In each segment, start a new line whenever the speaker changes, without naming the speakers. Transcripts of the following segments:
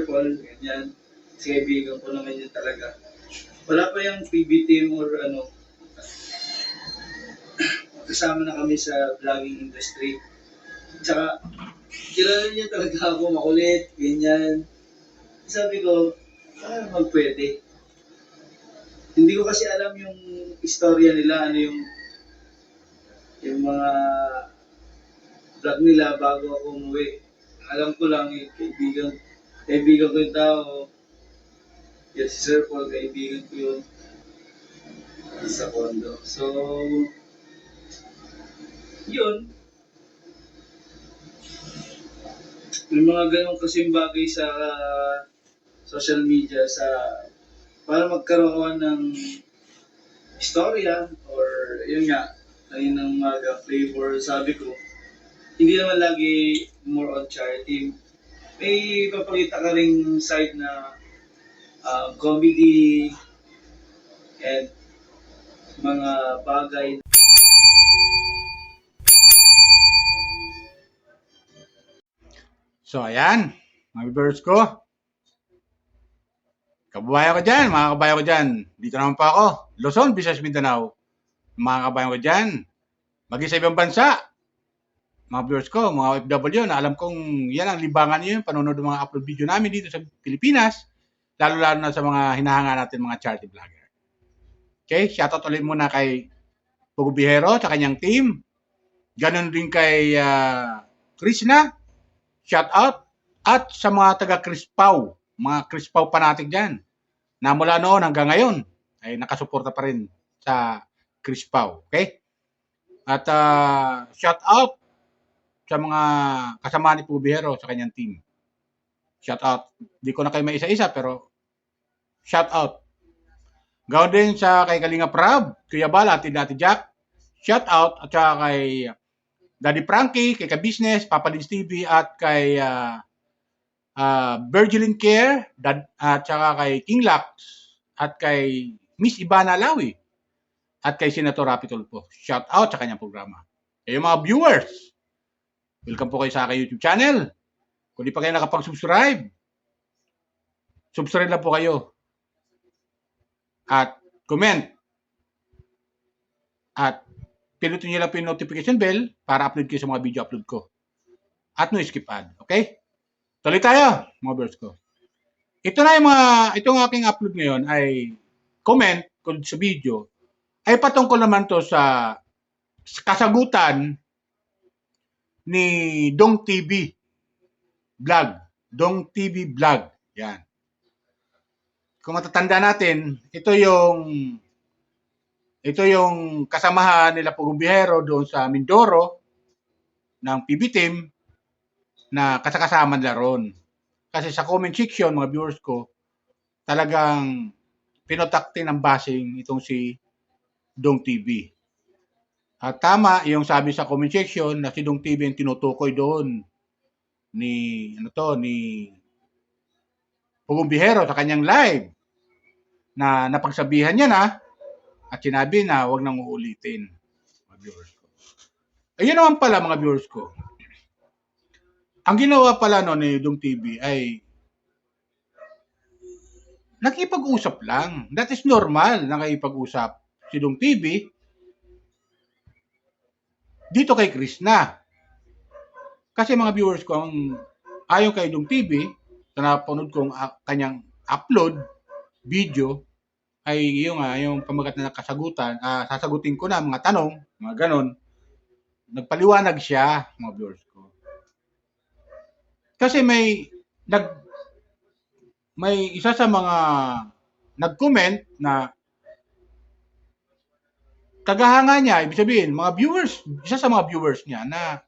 Paul, ganyan. Si kaibigan ko naman yun talaga. Wala pa yung PB team or ano, kasama na kami sa vlogging industry. Tsaka, kilala niya talaga ako, makulit, ganyan. Sabi ko, magpwede. Hindi ko kasi alam yung istorya nila, ano yung mga vlog nila bago ako umuwi. Alam ko lang, kaibigan ko yung tao. Yes, si Sir Paul, kaibigan ko yun sa condo. So, yun. May mga ganong kasing bagay sa social media para magkaroon ng istorya or yun nga, ayun ang mga flavor. Sabi ko, hindi naman lagi more on charity. May papakita ka ring side na comedy and mga bagay.
So, ayan, mga viewers ko. Kababayan ko dyan, mga kabayan ko dyan. Dito naman pa ako, Luzon, Visayas, Mindanao. Mga kabayan ko dyan, maging sa ibang bansa. Mga viewers ko, mga OFW, na alam kong yan ang libangan nyo yun, panonood ng mga upload video namin dito sa Pilipinas, lalo-lalo na sa mga hinahanga natin mga charity vlogger. Okay, shoutout ulit muna kay Pugo Bihero sa kanyang team. Ganon din kay Krishna, shoutout. At sa mga taga-Crispaw, mga Crispaw fanatic dyan, na mula noon hanggang ngayon, ay nakasuporta pa rin sa Crispaw. Okay? At shoutout sa mga kasama ni Pubihero sa kanyang team. Shout out. Di ko na kayo may isa-isa pero shout out. Gawin din sa kay Kalinga Prab, Kuya Bala, at Dati Jack. Shout out at saka kay Daddy Frankie, kay Ka-Business, Papa Lins TV at kay Virgilin Care at saka kay King Lax at kay Miss Ibana Lawi at kay Senator Rapi Tulfo. Shout out sa kanyang programa. Kaya mga viewers, welcome po kayo sa aking YouTube channel. Kung di pa kayo nakapag-subscribe, subscribe lang po kayo. At comment. At pinutin nyo lang po yung notification bell para upload kayo sa mga video upload ko. At no skip ad. Okay? Tuloy tayo, mga viewers ko. Itong aking upload ngayon ay comment kung sa video ay patungkol naman to sa kasagutan ni Dong TV Vlog. Dong TV Vlog. Yan. Kung matatanda natin, ito yung kasamahan nila Pugong Bihero doon sa Mindoro ng PB team na kasama nila ron. Kasi sa comment section, mga viewers ko, talagang pinotakti ng basing itong si Dong TV. At tama yung sabi sa comment section na si Dong TV yung tinutukoy doon ni Pugong Bihero sa kanyang live na napagsabihan niya na at sinabi na wag nang uulitin, mga viewers ko. Ayun naman pala, mga viewers ko. Ang ginawa pala ni Dong TV ay nakipag-usap lang. That is normal, nakipag-usap si Dong TV dito kay Krishna. Kasi mga viewers ko, ayon kay Dong TV, na napanood kong kanyang upload video, ay yung pamagat na nakasagutan, sasagutin ko na mga tanong, mga ganon. Nagpaliwanag siya, mga viewers ko. Kasi may isa sa mga nag-comment na tagahanga niya, ibig sabihin, isa sa mga viewers niya na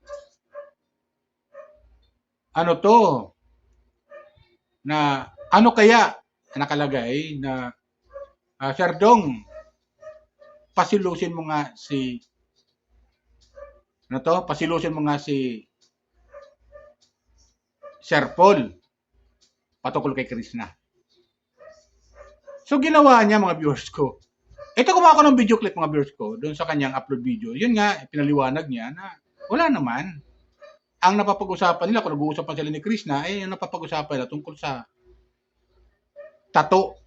ano kaya nakalagay na Sir Dong, pasilusin mo nga si Sir Paul patungkol kay Krishna. So ginawa niya, mga viewers ko. Ito, gumawa ko ng video clip, mga viewers ko, doon sa kanyang upload video. Yun nga, pinaliwanag niya na wala naman. Ang napapag-usapan nila, kung nag-uusapan sila ni Krishna, yung napapag-usapan nila tungkol sa tato.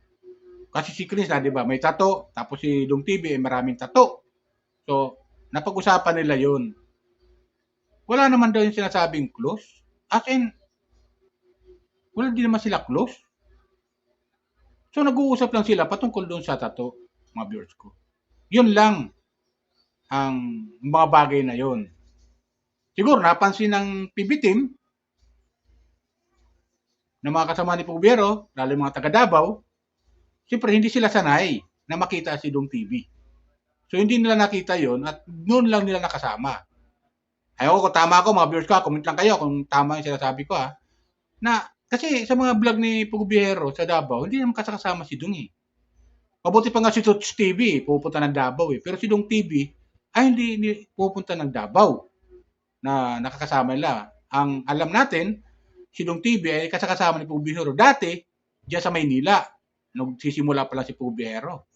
Kasi si Chris na, di ba, may tato. Tapos si Dong TV, maraming tato. So, napag-usapan nila yun. Wala naman daw yung sinasabing close. As in, wala din naman sila close. So, nag-uusap lang sila patungkol doon sa tato, mga viewers ko. Yun lang ang mga bagay na yun. Siguro, napansin ng PB team ng mga kasama ni Pubiero, lalo yung mga taga Davao, siyempre hindi sila sanay na makita si Dong TV. So, hindi nila nakita yon at noon lang nila nakasama. Ayaw ko, kung tama ako, mga viewers ko, comment lang kayo kung tama yung sinasabi ko ha. Na, kasi sa mga vlog ni Pubiero sa Davao, hindi naman kasama si Dong eh. Mabuti pa nga si Tots TV, pupunta ng Davao eh. Pero si Dong TV, ay hindi pupunta ng Davao na nakakasama nila. Ang alam natin, si Dong TV ay kasama ni Pubiero dati diyan sa Maynila. Nagsisimula pa lang si Pubiero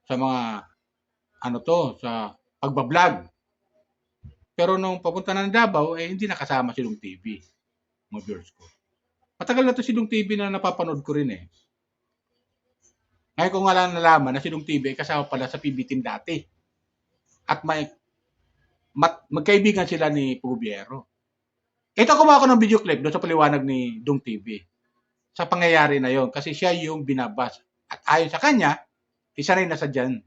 sa mga sa pagbablog. Pero nung papunta na ng Davao, hindi nakasama si Dong TV. Mga viewers ko. Matagal na to si Dong TV na napapanood ko rin eh. Ngayon ko nga lang nalaman na si Dong TV ay kasama pala sa PB team dati. At magkaibigan sila ni Pubiero. Ito kumuha ko ng video clip doon sa paliwanag ni Dong TV. Sa pangyayari na yon kasi siya yung binabas. At ayon sa kanya, isa rin nasa dyan.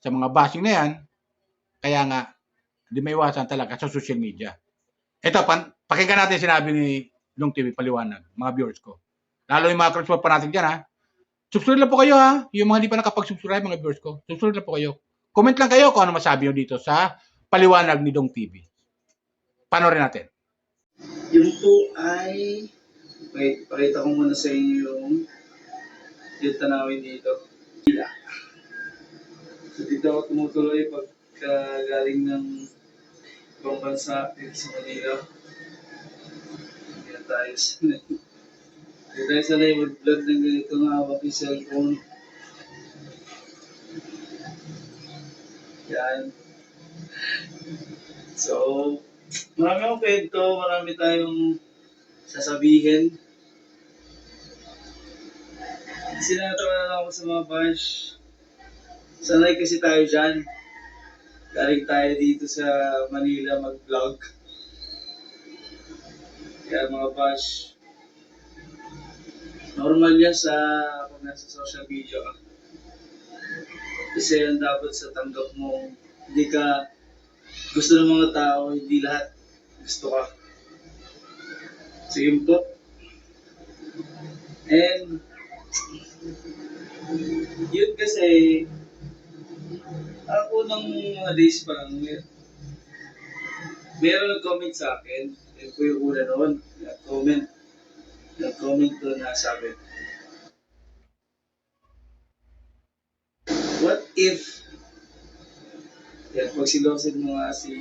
Sa mga bashing na yan, kaya nga, hindi may iwasan talaga sa social media. Ito, pakinggan natin sinabi ni Dong TV paliwanag, mga viewers ko. Lalo yung mga crossword pa natin dyan ha. Subscribe lang po kayo ha. Yung mga hindi pa nakapag-subscribe mga viewers ko. Subscribe lang po kayo. Comment lang kayo kung ano masabi nyo dito sa paliwanag ni Dong TV. Panoorin natin.
Yung po ay, wait, pakita ko muna sa inyo yung tanawin dito. Hila. So dito ako tumutuloy pagka galing ng ibang bansa dito sa Manila. Hindi tayo sanay mag-vlog ng ganito nga hawak yung cellphone. Yan. So, marami akong kwento, marami tayong sasabihin. Sinatawa na lang ako sa mga bash. Sanay kasi tayo dyan. Galing tayo dito sa Manila mag-vlog. Kaya mga bash, normal yan sa pag nasa social media ka. Kasi yan dapat sa tanggap mo, hindi ka gusto ng mga tao, hindi lahat gusto ka. So yun po. And yun kasi, ang unang mga days pa lang, meron nag-comment sa akin, yun po yung una noon, nag-comment doon na sabi, what if, yan, pagsilosin mo nga si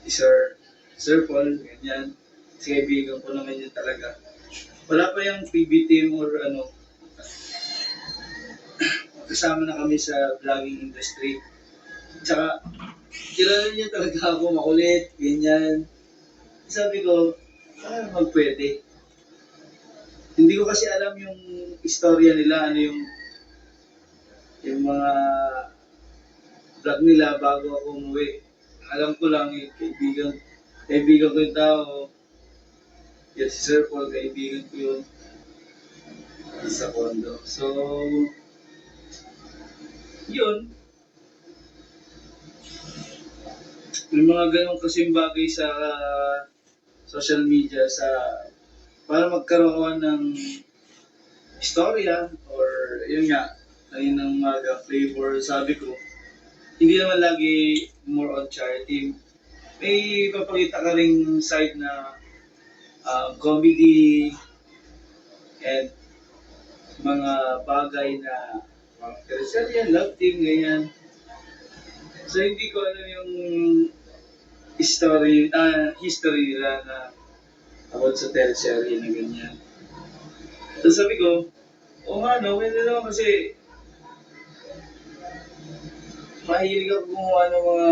Sir Paul, ganyan, si kaibigan ko naman yun talaga. Wala pa yung PB team or kasama na kami sa vlogging industry. Tsaka, kilala niya talaga ako, makulit, ganyan. Sabi ko, magpwede. Hindi ko kasi alam yung istorya nila, ano yung mga vlog nila bago ako umuwi. Alam ko lang, kaibigan ko yung tao. Yes, si Sir Paul, kaibigan ko yun sa condo. So, yun. May mga ganong kasing bagay sa social media para magkaroon ng istorya or yun nga, ayun ang mga flavor. Sabi ko, hindi naman lagi more on charity. May papakita ka ring side na comedy and mga bagay na mga teleserye, love team, ganyan. So hindi ko alam yung history nila na about sa teleserye na ganyan. So sabi ko, pwede naman kasi mahilig ako gumawa ng mga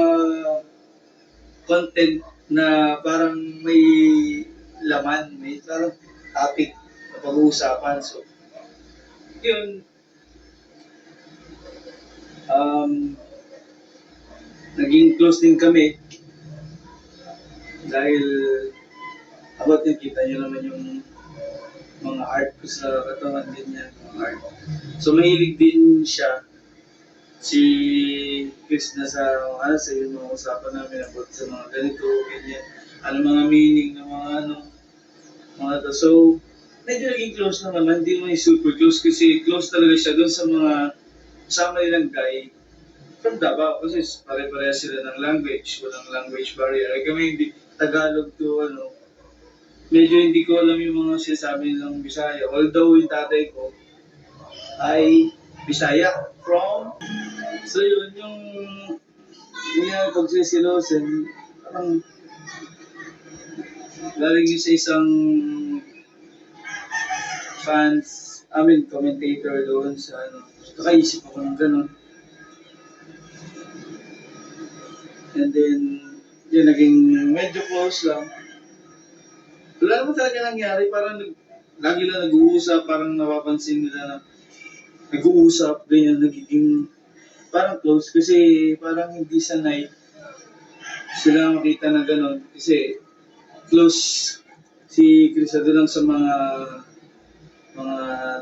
content na parang may laman, may parang topic na pag-uusapan. So, yun, um, naging close din kami dahil ako nakita niyo naman yung mga art ko sa katawan din niya, mga art. So mahilig din siya si Chris na sa yung mga usapan namin about sa mga ganito, ganyan. Ano mga meaning ng mga mga to. So, medyo naging close na naman, hindi naman yung super close kasi close talaga siya doon sa mga kasama nilang guy from Davao kasi pare-pareha sila ng language, walang language barrier. Ay kami hindi Tagalog to medyo hindi ko alam yung mga sinasabi nilang Bisaya. Although yung tatay ko ay Bisaya from so yun yung pagsisilosin parang galing yun sa isang commentator doon sa nakaisip ako ng ganun. And then, yun, naging medyo close lang. Wala naman talaga nangyari, parang lagi lang nag-uusap, parang napapansin nila na nag-uusap, ganyan, nagiging parang close kasi parang hindi sanay sila makita na gano'n kasi close si Crisado lang sa mga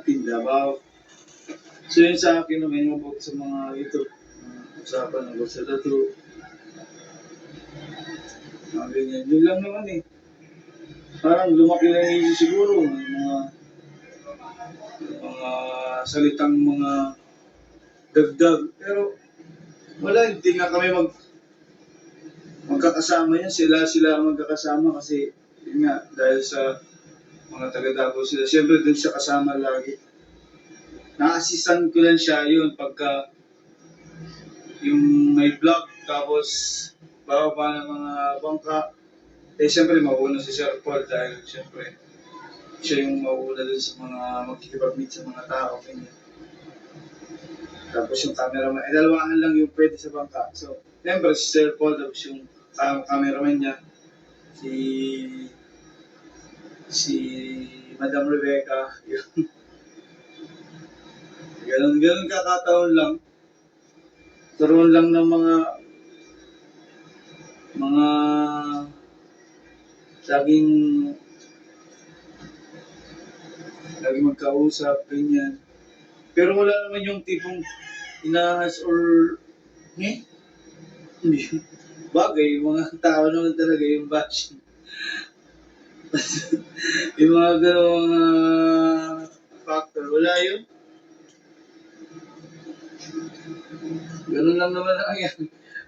tindabaw. So yun sa akin naman yung about sa mga ito, usapan ng sa dato. Mga ganyan. Yun lang naman eh. Parang lumaki na yung siguro mga salitang mga dagdag. Pero wala, hindi nga kami magkakasama yan. Sila ang magkakasama kasi yun nga, dahil sa mga taga-Davao sila. Siyempre dun siya kasama lagi. Na-assistan ko lang siya yun pagka yung may vlog tapos bababa ng mga bangka. Siyempre mauuna si Sir Paul dahil siyempre siya yung mauuna dun sa mga magkikipag-meet sa mga tao. Ganyan. Tapos yung cameraman, dalawahan lang yung pwede sa bangka. So, siyempre si Sir Paul tapos yung cameraman niya, si Madam Rebecca, yun. Ganun kakataon lang. Turuan lang ng mga laging magkausap, ganyan. Pero wala naman yung tipong inahas or hindi. Bagay, yung mga tao naman talaga yung bashing. Yung mga gano'ng factor, wala yun. Ganun lang naman ang nangyari.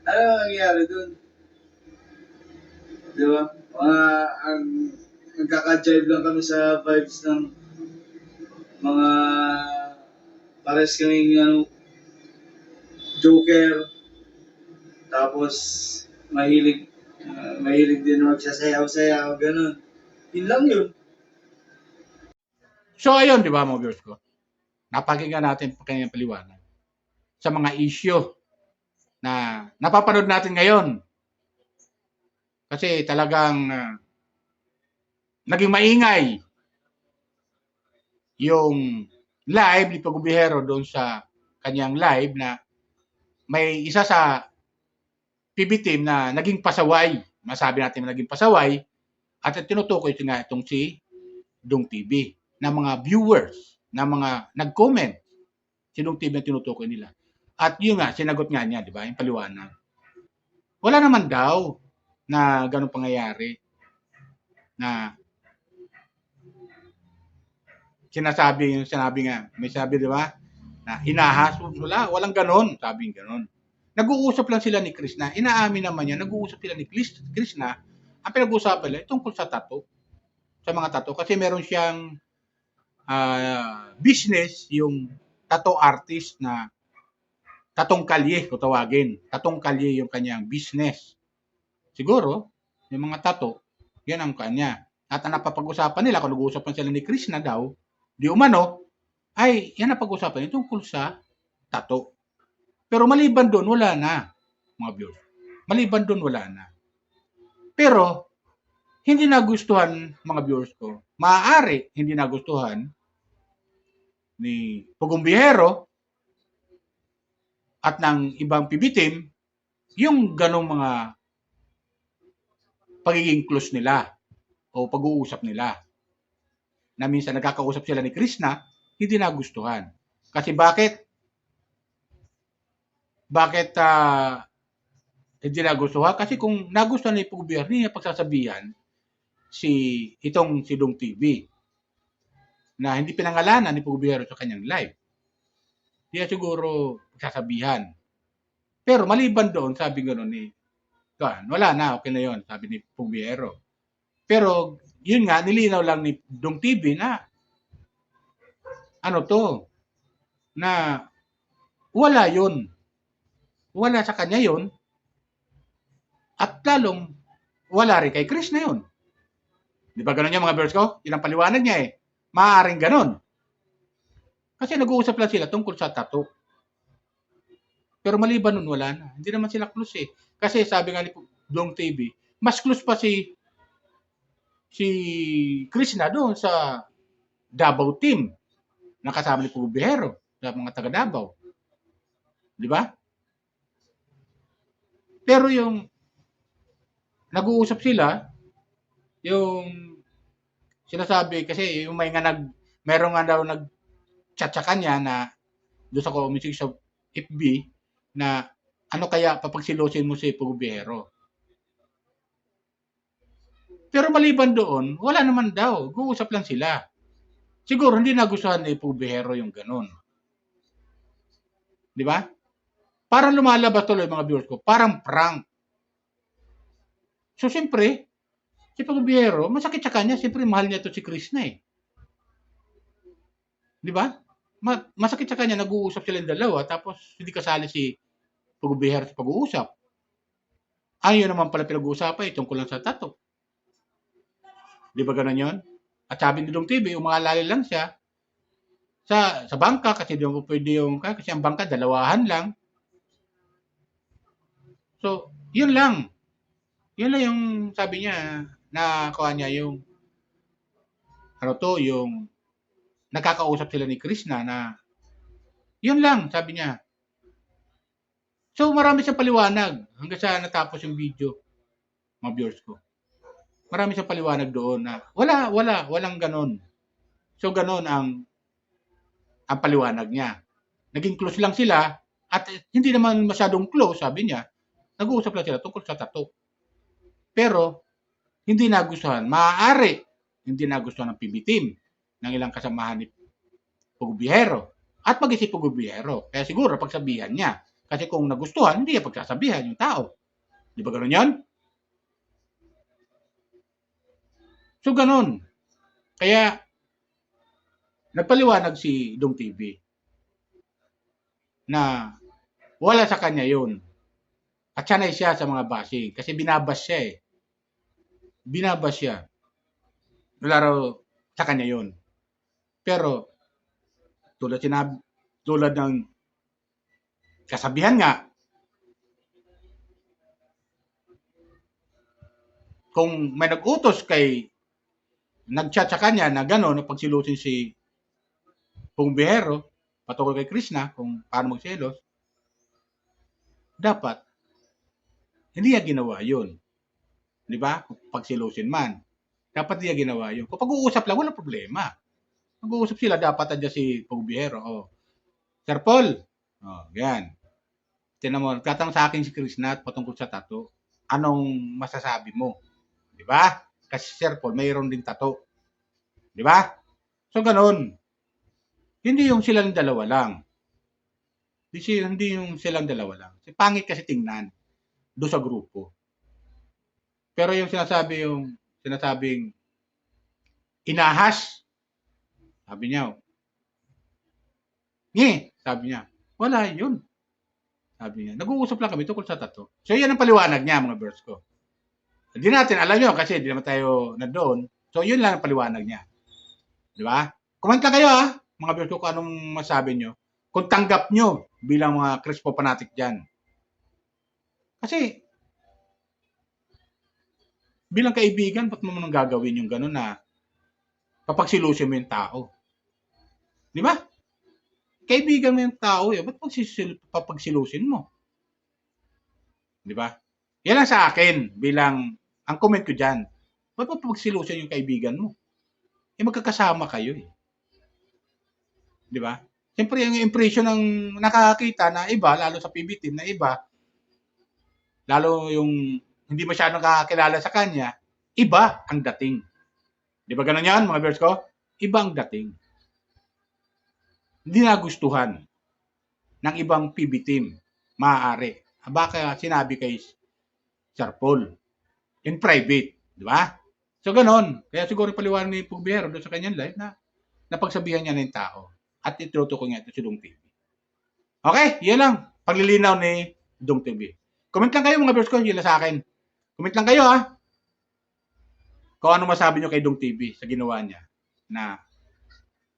Ano ang nangyari dun? Di ba? Nagkaka-jive lang kami sa vibes ng mga pares kaming joker. Tapos mahilig din magsasayaw-sayaw, ganun. Yun lang yun.
So ayun, di ba mga viewers ko? Napakinggan natin pa kanyang paliwanag sa mga issue na napapanood natin ngayon. Kasi talagang naging maingay yung live ni Pagubihero doon sa kanyang live na may isa sa PB team na naging pasaway. Masabi natin na naging pasaway at tinutukoy ito nga itong si Dong TV na mga viewers, na mga nag-comment. Si Dong TV na tinutukoy nila. At yun nga, sinagot nga niya, di ba? Yung paliwanag. Wala naman daw na ganun pangyayari na sinabi nga, may sabi, di ba? Na hinahas, walang ganun, sabing ganun. Nag-uusap lang sila ni Krishna, inaamin naman niya, nag-uusap sila ni Krishna, ang pinag-uusapan nila, tungkol sa tattoo, sa mga tattoo, kasi meron siyang business, yung tattoo artist na Tatong Kalye, kung tawagin. Tatong Kalye yung kanyang business. Siguro, yung mga tattoo, yan ang kanya. At ang napapag-usapan nila, kung nag-uusapan sila ni Krishna daw, di umano, ay yan ang pag-usapan nila tungkol sa tattoo. Pero maliban doon, wala na, mga viewers. Maliban doon, wala na. Pero, hindi nagustuhan, mga viewers ko, maaari hindi nagustuhan ni Pugong Biyahero at ng ibang pibitim, yung ganong mga pagiging close nila o pag-uusap nila. Na minsan nagkakausap sila ni Krishna, hindi nagustuhan. Kasi bakit? Bakit hindi nagustuhan? Kasi kung nagustuhan ni Pugong Biyahero, hindi niya pagsasabihan si Dong TV na hindi pinangalanan ni Pugong Biyahero sa kanyang live. Hindi siguro pagsasabihan. Pero maliban doon, sabi gano'n ni wala na, okay na yon, sabi ni Pugong Biyahero. Pero yun nga, nilinaw lang ni Dong TV na na wala yun. Wala sa kanya yun. At lalong wala rin kay Krishna yun. Di ba ganun yung mga viewers ko? Yun ang paliwanag niya eh. Maaaring ganun. Kasi nag-uusap lang sila tungkol sa tattoo. Pero maliban nun, wala na. Hindi naman sila close eh. Kasi sabi nga ni Dong TV, mas close pa si Krishna doon sa Davao team na kasama ni Pugong Biyahero sa mga taga Davao. Di ba? Pero yung nag-uusap sila, yung sinasabi kasi yung meron nga daw nag-chat sa kanya na doon sa comment sa FB na ano kaya papagsilusin mo si Pugong Biyahero. Pero maliban doon, wala naman daw. Guusap lang sila. Siguro hindi nagustuhan ni Pugong Biyahero yung ganun. Di ba? Parang lumalabas tuloy mga viewers ko. Parang prank. So, siyempre, si Pugong Biyahero, masakit sa kanya. Siyempre, mahal niya to si Krishna eh. Di ba? Masakit sa kanya, nag-uusap sila yung dalawa, tapos hindi kasali si Pugong Biyahero sa pag-uusap. Ayun naman pala pinag-uusapan, tungkol lang sa tattoo. Di ba ganun yun? At sabi ni Dong TV, umangalala lang siya sa bangka kasi doon po pwede kasi ang bangka dalawahan lang. So, yun lang. Yun lang yung sabi niya na kuha niya yung yung nakakausap sila ni Krishna na yun lang, sabi niya. So, marami siyang paliwanag hanggang sa natapos yung video, mga viewers ko. Marami siyang paliwanag doon na walang ganon. So, ganon ang paliwanag niya. Naging close lang sila at hindi naman masyadong close, sabi niya. Nag-uusap lang sila tungkol sa tattoo. Pero, hindi nagustuhan. Maaari, hindi nagustuhan ng PB team ng ilang kasamahan ni Pugong Biyahero at mag-isip Pugong Biyahero. Kaya siguro pagsabihan niya. Kasi kung nagustuhan, hindi niya pagsasabihan yung tao. Di ba gano'n yan? So, ganun. Kaya, nagpaliwanag si Dong TV na wala sa kanya yun. At sanay siya sa mga bashing. Kasi binabas siya eh. Binabas siya. Wala raw sa kanya yun. Pero, tulad ng kasabihan nga, kung may nag-utos nag-chat sa kanya na gano'n, pagsilusin si Pugong Biyahero, patungkol kay Krishna, kung paano magselos, dapat, hindi niya ginawa yun. Di ba? Pagsilusin man. Dapat niya ginawa yun. Kung pag-uusap lang, walang problema. Mag-uusap sila, dapat andyan si Pugong Biyahero. Oh. Sir Paul, yan. Tinan mo, nagtatanong sa akin si Krishna patungkol sa tattoo. Anong masasabi mo? Di ba? Kasi Sir Paul, mayroon din tattoo. Di ba? So, ganun. Hindi yung silang dalawa lang. Hindi yung silang dalawa lang. Pangit kasi tingnan doon sa grupo. Pero yung sinasabing inahas, sabi niya, sabi niya, wala yun. Sabi niya, nag-uusap lang kami tungkol sa tattoo. So, yan ang paliwanag niya, mga viewers ko. Hindi natin alam yun kasi hindi naman tayo nandoon. So, yun lang ang paliwanag niya. Di ba? Comment lang kayo mga viewers ko kung anong masabi nyo. Kung tanggap nyo bilang mga Crispo fanatic dyan. Kasi, bilang kaibigan, ba't mo nang gagawin yung gano'n na papagsilusin mo yung tao? Di ba? Kaibigan mo yung tao eh. Ba't papagsilusin mo? Di ba? Yan ang sa akin bilang ang comment ko dyan. Ba't mo papagsilusin yung kaibigan mo? Eh magkakasama kayo eh. Di ba? Siyempre yung impression ng nakakakita na iba, lalo sa PB team na iba, lalo yung hindi masyadong nakakilala sa kanya, iba ang dating. Di ba ganun yan, mga viewers ko? Iba ang dating. Hindi nagustuhan ng ibang PB team. Maaari. Baka sinabi kay Sir Paul in private. Di ba? So, ganun. Kaya siguro paliwanag ni Pugbero doon sa kanyang live na napagsabihan niya ng tao. At itutuko niya ito si Dong TV. Okay? Yan lang. Paglilinaw ni Dong TV. Comment lang kayo mga viewers ko. Yun lang sa akin. Comment lang kayo ha. Kung ano masabi nyo kay Dong TV sa ginawa niya na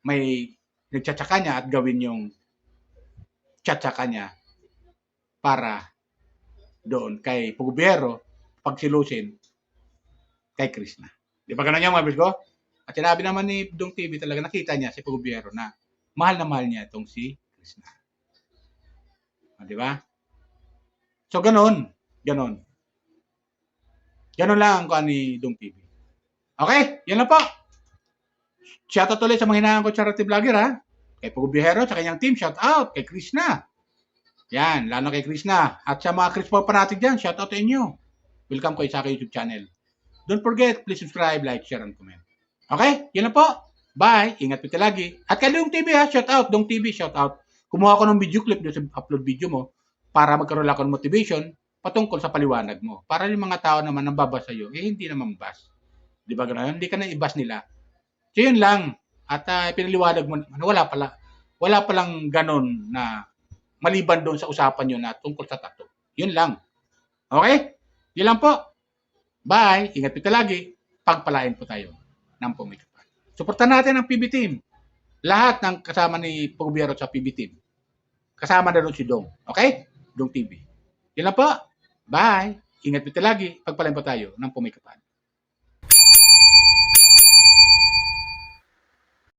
may nagtsatsaga niya at gawin yung tsatsaka niya para doon kay Pugbero pagsilusin kay Krishna. Di ba ganun yan mga viewers ko? At sinabi naman ni Dong TV talaga nakita niya si Pugbero na mahal na mahal niya itong si Krishna. Di ba? So, ganun. Ganun. Ganun lang ang kuha ni Dong TV. Okay? Yan lang po. Shoutout ulit sa mga hinahangan ko charity vlogger ha. Kay Pugbero sa kanyang team. Shoutout kay Krishna. Yan. Lalo kay Krishna. At sa mga Chris Paul fanatic dyan, shoutout sa inyo. Welcome kayo sa aking YouTube channel. Don't forget, please subscribe, like, share, and comment. Okay? Yan lang po. Bye. Ingat po lagi. At kay Dong TV ha. Shoutout. Dong TV. Shoutout. Kumuha ko ng video clip doon sa upload video mo para magkaroon ako ng motivation patungkol sa paliwanag mo. Para yung mga tao naman nang babasa sa'yo, eh hindi naman bas. Di ba gano'n? Hindi ka na ibas nila. So yun lang. At pinaliwanag mo, wala palang gano'n na maliban doon sa usapan nyo na tungkol sa tattoo. Yun lang. Okay? Yun lang po. Bye. Ingat po lagi. Pagpalain po tayo ng pumikapal. Suportan natin ang PB team. Lahat ng kasama ni Pugbero sa PB team. Kasama na doon si Dong. Okay? Dong TV. Yun lang po. Bye. Ingat po lagi. Pagpalain po tayo ng pumikapal.